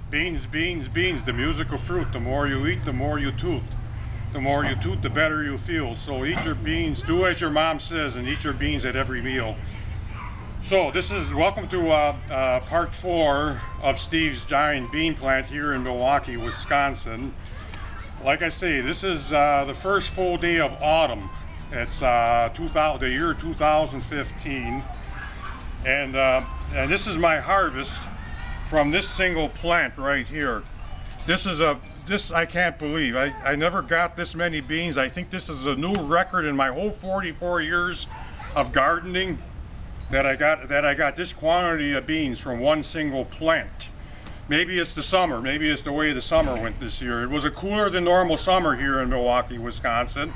Beans, beans, beans, the musical fruit. The more you eat, the more you toot. The more you toot, the better you feel. So eat your beans, do as your mom says, and eat your beans at every meal. So this is, welcome to part 4 of Steve's giant bean plant here in Milwaukee, Wisconsin. Like I say, this is the first full day of autumn. It's the year 2015. And this is my harvest from this single plant right here. This I can't believe. I never got this many beans. I think this is a new record in my whole 44 years of gardening that I got this quantity of beans from one single plant. Maybe it's the summer. Maybe it's the way the summer went this year. It was a cooler than normal summer here in Milwaukee, Wisconsin.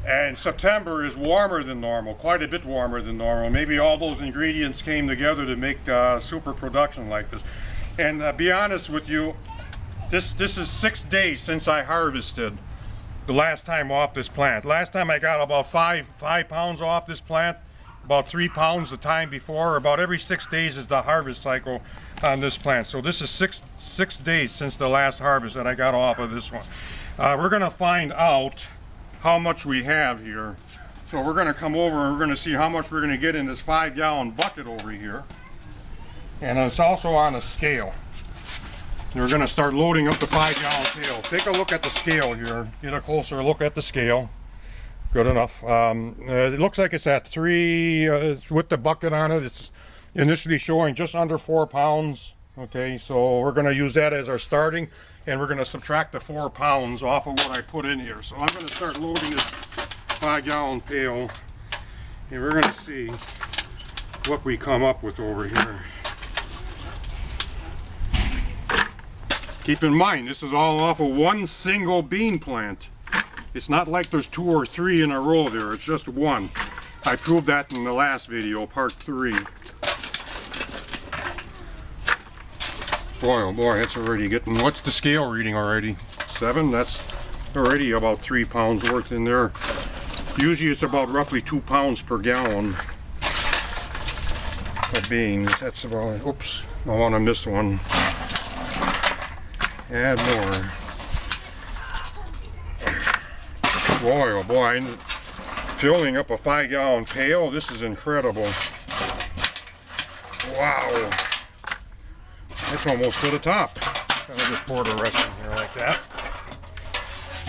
And September is warmer than normal, quite a bit warmer than normal. Maybe all those ingredients came together to make super production like this. And be honest with you, this is 6 days since I harvested the last time off this plant. Last time I got about five pounds off this plant, about 3 pounds the time before. About every 6 days is the harvest cycle on this plant. So this is six days since the last harvest that I got off of this one. We're gonna find out how much we have here. So we're going to come over and we're going to see how much we're going to get in this 5-gallon bucket over here. And it's also on a scale. And we're going to start loading up the 5-gallon pail. Take a look at the scale here. Get a closer look at the scale. Good enough. It looks like it's at 3, with the bucket on it, it's initially showing just under 4 pounds. Okay, so we're going to use that as our starting, and we're going to subtract the 4 pounds off of what I put in here. So I'm going to start loading this 5-gallon pail, and we're going to see what we come up with over here. Keep in mind, this is all off of one single bean plant. It's not like there's 2 or 3 in a row there, it's just one. I proved that in the last video, part 3. Boy, oh boy, it's already getting, what's the scale reading already? 7? That's already about 3 pounds worth in there. Usually it's about roughly 2 pounds per gallon of beans. That's about, oops, I want to miss one. Add more. Boy, oh boy, filling up a 5-gallon pail, this is incredible. Wow. It's almost to the top. I'll just pour the rest in here like that.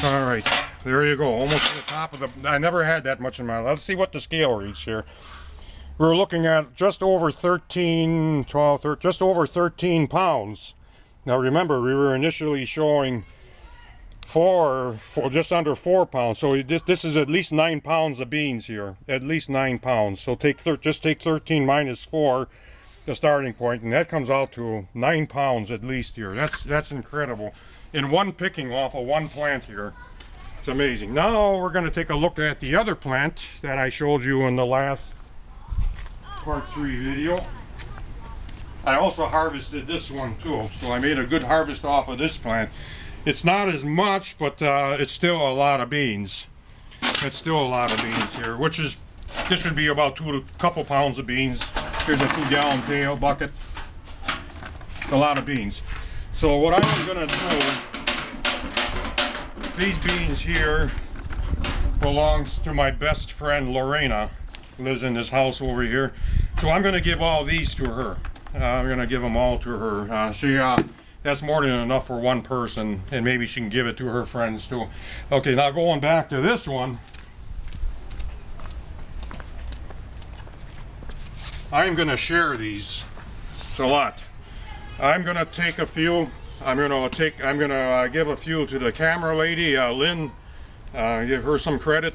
All right, there you go, almost to the top of the, I never had that much in my life. Let's see what the scale reads here. We're looking at just over 13 pounds. Now remember, we were initially showing for just under 4 pounds. So this is at least 9 pounds of beans here, at least 9 pounds. So just take 13 minus 4. The starting point, and that comes out to 9 pounds at least here. That's incredible. In one picking off of one plant here. It's amazing. Now we're going to take a look at the other plant that I showed you in the last part 3 video. I also harvested this one too, so I made a good harvest off of this plant. It's not as much, but it's still a lot of beans. It's still a lot of beans here, which is, this would be about a couple pounds of beans. Here's a 2-gallon pail bucket. It's a lot of beans. So what I'm going to do, these beans here belongs to my best friend Lorena, who lives in this house over here. So I'm going to give all these to her. I'm going to give them all to her. That's more than enough for one person, and maybe she can give it to her friends too. Okay, now going back to this one. I'm going to share these. It's a lot. I'm going to take a few. I'm going to give a few to the camera lady, Lynn. Give her some credit.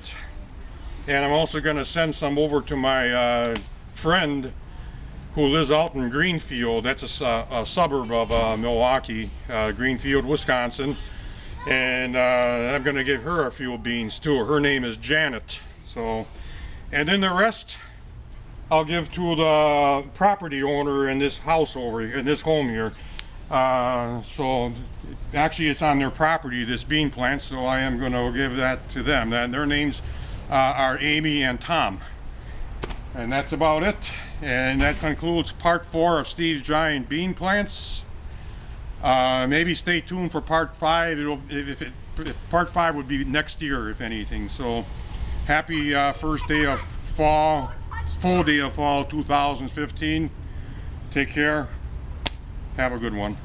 And I'm also going to send some over to my friend who lives out in Greenfield. That's a suburb of Milwaukee, Greenfield, Wisconsin. And I'm going to give her a few beans too. Her name is Janet. So, and then the rest I'll give to the property owner in this house over here, in this home here. So actually it's on their property, this bean plant, so I am going to give that to them. Their names are Amy and Tom. And that's about it. And that concludes part 4 of Steve's Giant Bean Plants. Maybe stay tuned for part 5. If part 5 would be next year, if anything. So happy first day of fall, full day of fall 2015. Take care. Have a good one.